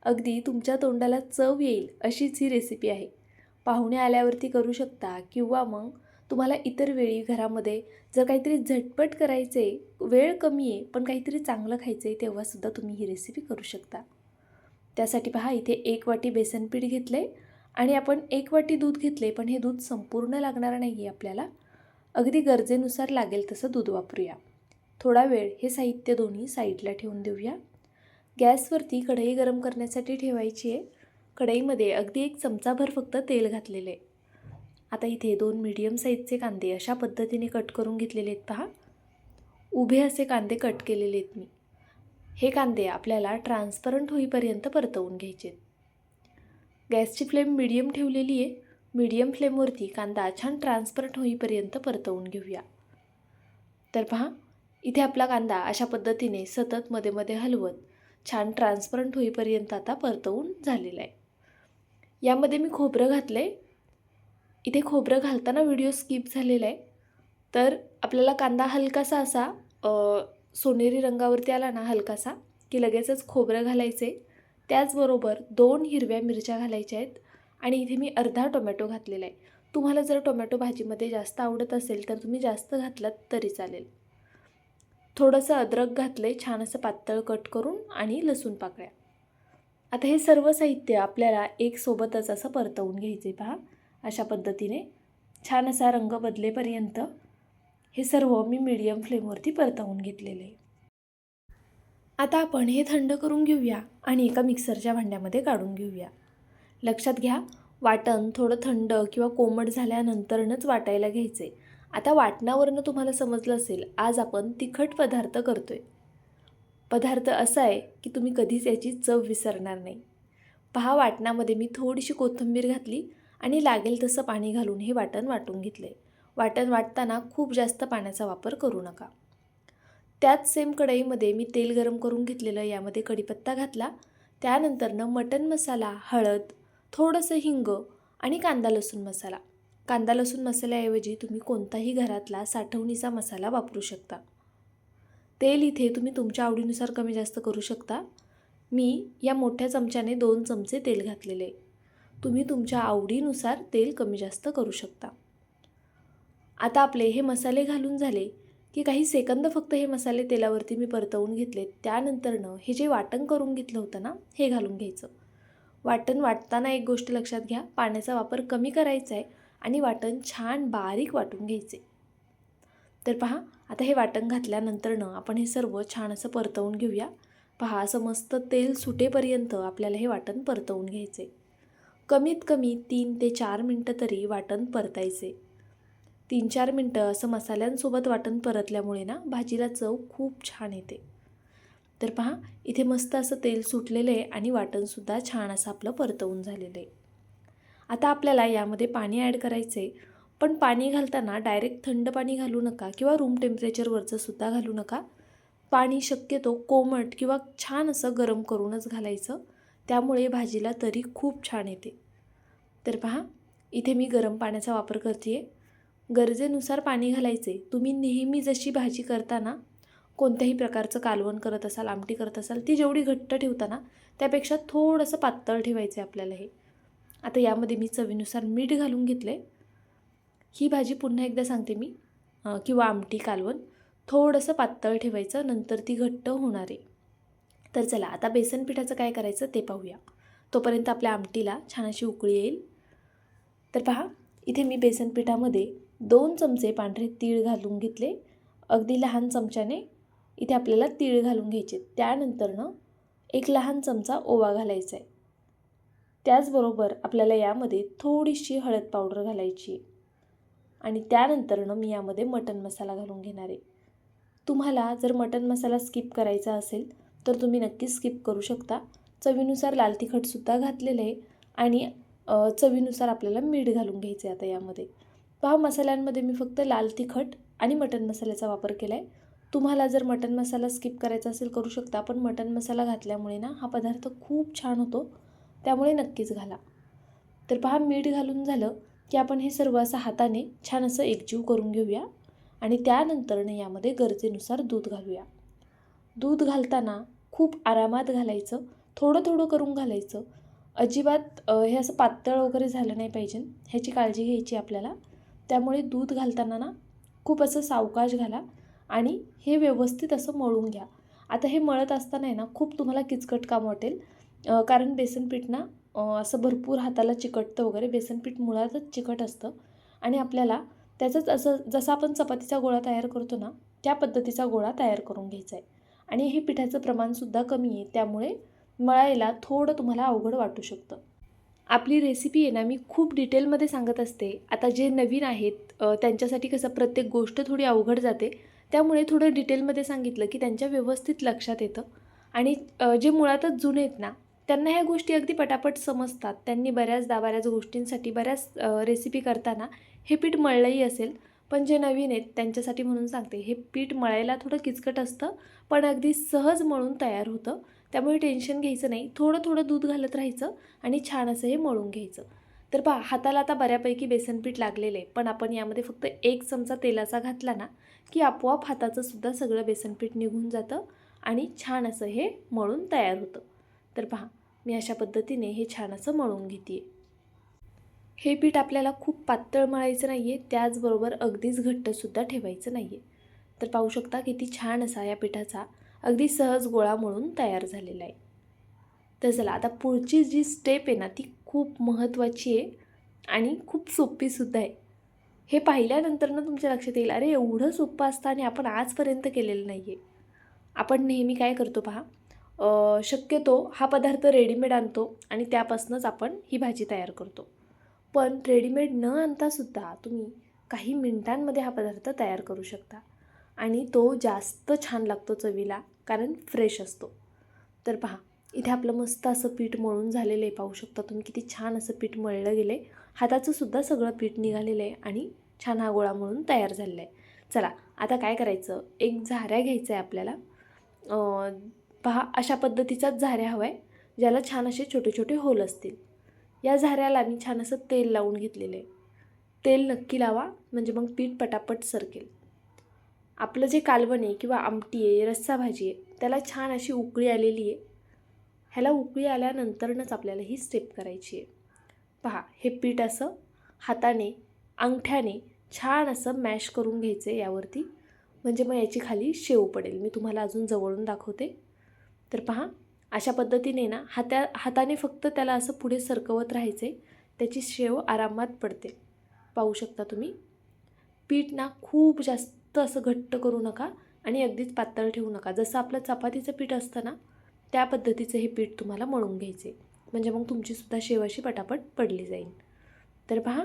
अगदी तुमच्या तोंडाला चव येईल अशीच ही रेसिपी आहे. पाहुणे आल्यावरती करू शकता किंवा मग तुम्हाला इतर वेळी घरामध्ये जर काहीतरी झटपट करायचे, वेळ कमी आहे पण काहीतरी चांगलं खायचं आहे, तेव्हासुद्धा तुम्ही ही रेसिपी करू शकता. त्यासाठी पहा, इथे 1 वाटी बेसन पीठ घेतलं आहे आणि आपण 1 वाटी दूध घेतले, पण हे दूध संपूर्ण लागणार नाही आहे आपल्याला. अगदी गरजेनुसार लागेल तसं दूध वापरूया. थोडा वेळ हे साहित्य दोन्ही साईडला ठेवून देऊया. गॅसवरती कढई गरम करण्यासाठी ठेवायची आहे. कढईमध्ये अगदी 1 चमचाभर फक्त तेल घातलेले आहे. आता इथे 2 मीडियम साईजचे कांदे अशा पद्धतीने कट करून घेतलेले आहेत. पहा, उभे असे कांदे कट केलेले आहेत मी. हे कांदे आपल्याला ट्रान्सपरंट होईपर्यंत परतवून घ्यायचे आहेत. गॅसची फ्लेम मीडियम ठेवलेली आहे. मीडियम फ्लेमवरती कांदा छान ट्रान्सपरंट होईपर्यंत परतवून घेऊया. तर पहा, इथे आपला कांदा अशा पद्धतीने सतत मध्ये मध्ये हलवत छान ट्रान्सपरंट होईपर्यंत आता परतवून झालेला आहे. यामध्ये मी खोबरं घातलं आहे. इथे खोबरं घालताना व्हिडिओ स्किप झालेला आहे. तर आपल्याला कांदा हलकासा असा सोनेरी रंगावरती आला ना हलकासा, की लगेचच खोबरं घालायचं आहे. त्याचबरोबर 2 हिरव्या मिरच्या घालायच्या आहेत आणि इथे मी अर्धा टोमॅटो घातलेला आहे. तुम्हाला जर टोमॅटो भाजीमध्ये जास्त आवडत असेल तर तुम्ही जास्त घातलात तरी चालेल. थोडंसं अद्रक घातलं आहे छान असं पातळ कट करून आणि लसूण पाकळ्या. आता हे सर्व साहित्य आपल्याला एक सोबतच असं परतवून घ्यायचं आहे. पहा, अशा पद्धतीने छान असा रंग बदलेपर्यंत हे सर्व मी मीडियम फ्लेमवरती परतवून घेतलेले आहे. आता आपण हे थंड करून घेऊया आणि एका मिक्सरच्या भांड्यामध्ये काढून घेऊया. लक्षात घ्या, वाटण थोडं थंड किंवा कोमट झाल्यानंतरच वाटायला घ्यायचं आहे. आता वाटणावरनं तुम्हाला समजलं असेल, आज आपण तिखट पदार्थ करतो आहे. पदार्थ असा आहे की तुम्ही कधीच याची चव विसरणार नाही. पहा, वाटणामध्ये मी थोडीशी कोथिंबीर घातली आणि लागेल तसं पाणी घालून हे वाटण वाटून घेतलं आहे. वाटण वाटताना खूप जास्त पाण्याचा वापर करू नका. त्याच सेम कढईमध्ये मी तेल गरम करून घेतलेलं, यामध्ये कढीपत्ता घातला. त्यानंतरनं मटण मसाला, हळद, थोडंसं हिंग आणि कांदा लसूण मसाला. कांदा लसूण मसाल्याऐवजी तुम्ही कोणताही घरातला साठवणीचा मसाला वापरू शकता. तेल इथे तुम्ही तुमच्या आवडीनुसार कमी जास्त करू शकता. मी या मोठ्या चमच्याने 2 चमचे तेल घातलेले. तुम्ही तुमच्या आवडीनुसार तेल कमी जास्त करू शकता. आता आपले हे मसाले घालून झाले की काही सेकंद फक्त हे मसाले तेलावरती मी परतवून घेतले. त्यानंतरनं हे जे वाटण करून घेतलं होतं ना, हे घालून घ्यायचं. वाटण वाटताना एक गोष्ट लक्षात घ्या, पाण्याचा वापर कमी करायचा आहे आणि वाटण छान बारीक वाटून घ्यायचे. तर पहा, आता हे वाटण घातल्यानंतरनं आपण हे सर्व छान असं परतवून घेऊया. पहा, असं मस्त तेल सुटेपर्यंत आपल्याला हे वाटण परतवून घ्यायचे. कमीत कमी 3 ते 4 मिनटं तरी वाटण परतायचे. 3-4 मिनटं असं मसाल्यांसोबत वाटण परतल्यामुळे ना भाजीला चव खूप छान येते. तर पहा, इथे मस्त असं तेल सुटलेलं आहे आणि वाटणसुद्धा छान असं आपलं परतवून झालेलं आहे. आता आपल्याला यामध्ये पाणी ॲड करायचं आहे. पण पाणी घालताना डायरेक्ट थंड पाणी घालू नका किंवा रूम टेम्परेचरवरचं सुद्धा घालू नका. पाणी शक्यतो कोमट किंवा छान असं गरम करूनच घालायचं. त्यामुळे भाजीला तरी खूप छान येते. तर पहा, इथे मी गरम पाण्याचा वापर करते आहे. गरजेनुसार पाणी घालायचे. तुम्ही नेहमी जशी भाजी करताना, कोणत्याही प्रकारचं कालवण करत असाल, आमटी करत असाल, ती जेवढी घट्ट ठेवताना त्यापेक्षा थोडंसं पातळ ठेवायचं आहे आपल्याला हे. आता यामध्ये मी चवीनुसार मीठ घालून घेतलं आहे. ही भाजी पुन्हा एकदा सांगते मी, किंवा आमटी कालवण थोडंसं पातळ ठेवायचं, नंतर ती घट्ट होणार आहे. तर चला, आता बेसन पिठाचं काय करायचं ते पाहूया. तोपर्यंत आपल्या आमटीला छान अशी उकळी येईल. तर पहा, इथे मी बेसन पिठामध्ये 2 चमचे पांढरे तीळ घालून घेतले. अगदी लहान चमच्याने इथे आपल्याला तीळ घालून घ्यायचे. त्यानंतरनं 1 लहान चमचा ओवा घालायचा आहे. त्याचबरोबर आपल्याला यामध्ये थोडीशी हळद पावडर घालायची आणि त्यानंतरनं मी यामध्ये मटण मसाला घालून घेणार आहे. तुम्हाला जर मटण मसाला स्किप करायचा असेल तर तुम्ही नक्कीच स्किप करू शकता. चवीनुसार लाल तिखटसुद्धा घातलेलं आहे आणि चवीनुसार आपल्याला मीठ घालून घ्यायचं आहे. आता यामध्ये पहा, मसाल्यांमध्ये मी फक्त लाल तिखट आणि मटण मसाल्याचा वापर केला आहे. तुम्हाला जर मटण मसाला स्किप करायचा असेल करू शकता, पण मटण मसाला घातल्यामुळे ना हा पदार्थ खूप छान होतो, त्यामुळे नक्कीच घाला. तर पहा, मीठ घालून झालं की आपण हे सर्व असं हाताने छान असं एकजीव करून घेऊया आणि त्यानंतरनं यामध्ये गरजेनुसार दूध घालूया. दूध घालताना खूप आरामात घालायचं. थोडं थोडं करून घालायचं. अजिबात हे असं पातळ वगैरे झालं नाही पाहिजे, ह्याची काळजी घ्यायची आपल्याला. त्यामुळे दूध घालताना ना खूप असं सावकाश घाला आणि हे व्यवस्थित असं मळून घ्या. आता हे मळत असताना आहे ना खूप तुम्हाला किचकट काम वाटेल, कारण बेसनपीठ ना असं भरपूर हाताला चिकटतं वगैरे. बेसनपीठ मुळातच चिकट असतं आणि आपल्याला त्याचंच असं जसं आपण चपातीचा गोळा तयार करतो ना त्या पद्धतीचा गोळा तयार करून घ्यायचा आहे. आणि हे पिठाचं प्रमाणसुद्धा कमी आहे, त्यामुळे मळायला थोडं तुम्हाला अवघड वाटू शकतं. आपली रेसिपी आहे ना मी खूप डिटेलमध्ये सांगत असते. आता जे नवीन आहेत त्यांच्यासाठी कसं प्रत्येक गोष्ट थोडी अवघड जाते, त्यामुळे थोडं डिटेलमध्ये सांगितलं की त्यांच्या व्यवस्थित लक्षात येतं. आणि जे मुळातच जुने आहेत ना त्यांना ह्या गोष्टी अगदी पटापट समजतात. त्यांनी बऱ्याच गोष्टींसाठी बऱ्याच रेसिपी करताना हे पीठ मळलंही असेल. पण जे नवीन आहेत त्यांच्यासाठी म्हणून सांगते, हे पीठ मळायला थोडं किचकट असतं, पण अगदी सहज मळून तयार होतं. त्यामुळे टेन्शन घ्यायचं नाही. थोडं थोडं दूध घालत राहायचं आणि छान असं हे मळून घ्यायचं. तर पहा, हाताला आता बऱ्यापैकी बेसनपीठ लागलेलं आहे, पण आपण यामध्ये फक्त 1 चमचा तेलाचा घातला ना की आपोआप हाताचं सुद्धा सगळं बेसनपीठ निघून जातं आणि छान असं हे मळून तयार होतं. तर पहा, मी अशा पद्धतीने हे छान असं मळून घेते. हे पीठ आपल्याला खूप पातळ मळायचं नाही आहे, त्याचबरोबर अगदीच घट्टसुद्धा ठेवायचं नाही आहे. तर पाहू शकता किती छान असा या पिठाचा अगदी सहज गोळा मळून तयार झालेला आहे. तर चला, आता पुढची जी स्टेप आहे ना ती खूप महत्त्वाची आहे आणि खूप सोपीसुद्धा आहे. हे पाहिल्यानंतर ना तुमच्या लक्षात येईल, अरे एवढं सोपं असतं आणि आपण आजपर्यंत केलेलं नाही आहे. आपण नेहमी काय करतो पहा, शक्यतो हा पदार्थ रेडीमेड आणतो आणि त्यापासूनच आपण ही भाजी तयार करतो. पण रेडीमेड न आणतासुद्धा तुम्ही काही मिनिटांमध्ये हा पदार्थ तयार करू शकता आणि तो जास्त छान लागतो चवीला, कारण फ्रेश असतो. तर पहा, इथे आपलं मस्त असं पीठ मळून झालेलं आहे. पाहू शकता तुम्ही किती छान असं पीठ मळलं गेलं आहे. हाताचं सुद्धा सगळं पीठ निघालेलं आहे आणि छान हा गोळा मळून तयार झालेला आहे. चला, आता काय करायचं, एक झाऱ्या घ्यायचा आहे आपल्याला. पहा, अशा पद्धतीचाच झाऱ्या हवा आहे, ज्याला छान असे छोटे छोटे होल असतील. या झाऱ्याला मी छान असं तेल लावून घेतलेलं आहे. तेल नक्की लावा, म्हणजे मग पीठ पटापट सरकेल. आपलं जे कालवण आहे किंवा आमटी आहे, रस्सा भाजी आहे, त्याला छान अशी उकळी आलेली आहे. ह्याला उकळी आल्यानंतरच आपल्याला ही स्टेप करायची आहे. पहा, हे पीठ असं हाताने, अंगठ्याने छान असं मॅश करून घ्यायचं आहे यावरती, म्हणजे मग याची खाली शेव पडेल. मी तुम्हाला अजून जवळून दाखवते. तर पहा, अशा पद्धतीने ना हाताने फक्त त्याला असं पुढे सरकवत राहायचं आहे, त्याची शेव आरामात पडते. पाहू शकता तुम्ही. पीठ ना खूप जास्त असं घट्ट करू नका आणि अगदीच पातळ ठेवू नका. जसं आपलं चपातीचं पीठ असतं ना त्या पद्धतीचं हे पीठ तुम्हाला मळून घ्यायचे, म्हणजे मग तुमचीसुद्धा शेव अशी पटापट पडली जाईल. तर पहा,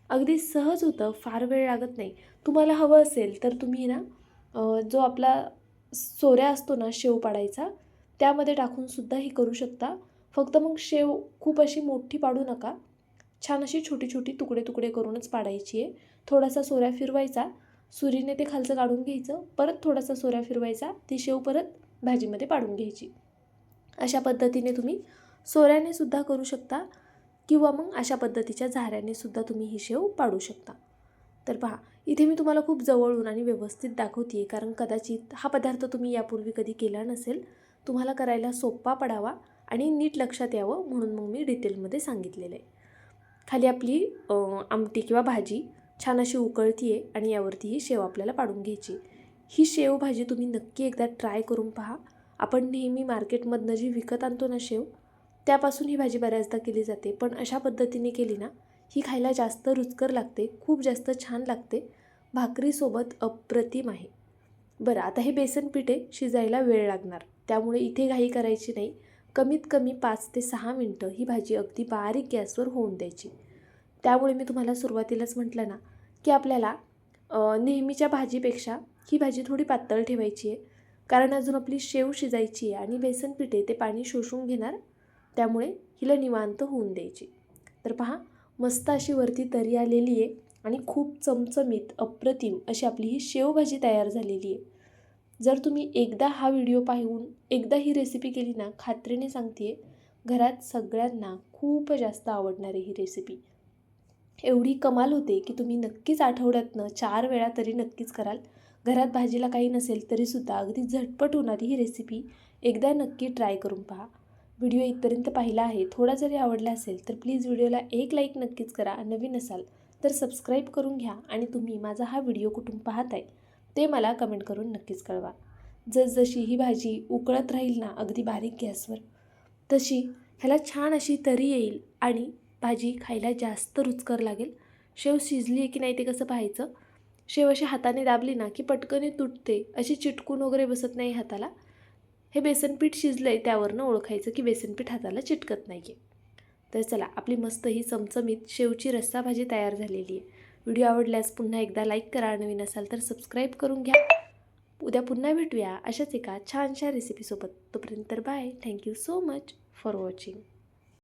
अगदी सहज होतं, फार वेळ लागत नाही. तुम्हाला हवं असेल तर तुम्ही ना जो आपला सोऱ्या असतो ना शेव पाडायचा, त्यामध्ये टाकूनसुद्धा ही करू शकता. फक्त मग शेव खूप अशी मोठी पाडू नका, छान अशी छोटी छोटी तुकडे तुकडे करूनच पाडायची आहे. थोडासा सोऱ्या फिरवायचा, सुरीने ते खालचं काढून घ्यायचं, परत थोडासा सोऱ्या फिरवायचा, ती शेव परत भाजीमध्ये पाडून घ्यायची. अशा पद्धतीने तुम्ही सोऱ्याने सुद्धा करू शकता किंवा मग अशा पद्धतीच्या झाऱ्याने सुद्धा तुम्ही ही शेव पाडू शकता. तर पहा, इथे मी तुम्हाला खूप जवळून आणि व्यवस्थित दाखवते आहे, कारण कदाचित हा पदार्थ तुम्ही यापूर्वी कधी केला नसेल. तुम्हाला करायला सोपा पडावा आणि नीट लक्षात यावं म्हणून मग मी डिटेलमध्ये सांगितलेलं आहे. खाली आपली आमटी किंवा भाजी छान अशी उकळती आहे आणि यावरती ही शेव आपल्याला पाडून घ्यायची. ही शेव भाजी तुम्ही नक्की एकदा ट्राय करून पहा. आपण नेहमी मार्केटमधनं जी विकत आणतो ना शेव, त्यापासून ही भाजी बऱ्याचदा केली जाते, पण अशा पद्धतीने केली ना ही खायला जास्त रुचकर लागते, खूप जास्त छान लागते. भाकरीसोबत अप्रतिम आहे. बरं, आता हे बेसन पीठ आहे, शिजायला वेळ लागणार, त्यामुळे इथे घाई करायची नाही. कमीत कमी 5 ते 6 मिनटं ही भाजी अगदी बारीक गॅसवर होऊन द्यायची. त्यामुळे मी तुम्हाला सुरुवातीलाच म्हटलं ना की आपल्याला नेहमीच्या भाजीपेक्षा ही भाजी थोडी पातळ ठेवायची आहे, कारण अजून आपली शेव शिजायची आहे आणि बेसन पीठ आहे ते पाणी शोषून घेणार, त्यामुळे हिला निवांत होऊन द्यायची. तर पहा, मस्त अशी वरती तरी आलेली आहे आणि खूप चमचमीत अप्रतिम अशी आपली ही शेवभाजी तयार झालेली आहे. जर तुम्ही एकदा हा व्हिडिओ पाहून एकदा ही रेसिपी केली ना, खात्रीने सांगते आहे, घरात सगळ्यांना खूप जास्त आवडणार आहे ही रेसिपी. एवढी कमाल होते की तुम्ही नक्कीच आठवड्यातनं 4 वेळा तरी नक्कीच कराल. घरात भाजीला काही नसेल तरीसुद्धा अगदी झटपट होणारी ही रेसिपी एकदा नक्की ट्राय करून पहा. व्हिडिओ इथपर्यंत पाहिला आहे, थोडा जरी आवडला असेल तर प्लीज व्हिडिओला एक लाईक नक्कीच करा. नवीन असाल तर सबस्क्राईब करून घ्या आणि तुम्ही माझा हा व्हिडिओ कुठून पाहत आहे ते मला कमेंट करून नक्कीच कळवा. जसजशी ही भाजी उकळत राहील ना अगदी बारीक गॅसवर, तशी ह्याला छान अशी तरी येईल आणि भाजी खायला जास्त रुचकर लागेल. शेव शिजली आहे की नाही ते कसं पाहायचं? शेव अशी हाताने दाबली ना की पटकन तुटते, अशी चिटकून वगैरे बसत नाही हाताला. हे बेसनपीठ शिजलं आहे त्यावरनं ओळखायचं की बेसनपीठ हाताला चिटकत नाही आहे. तर चला, आपली मस्त ही चमचमीत शेवची रस्सा भाजी तयार झालेली आहे. व्हिडिओ आवडल्यास पुन्हा एकदा लाईक करा, नवीन असाल तर सबस्क्राईब करून घ्या. उद्या पुन्हा भेटूया अशाच एका छानशा रेसिपीसोबत. तोपर्यंत bye. Thank you so much for watching.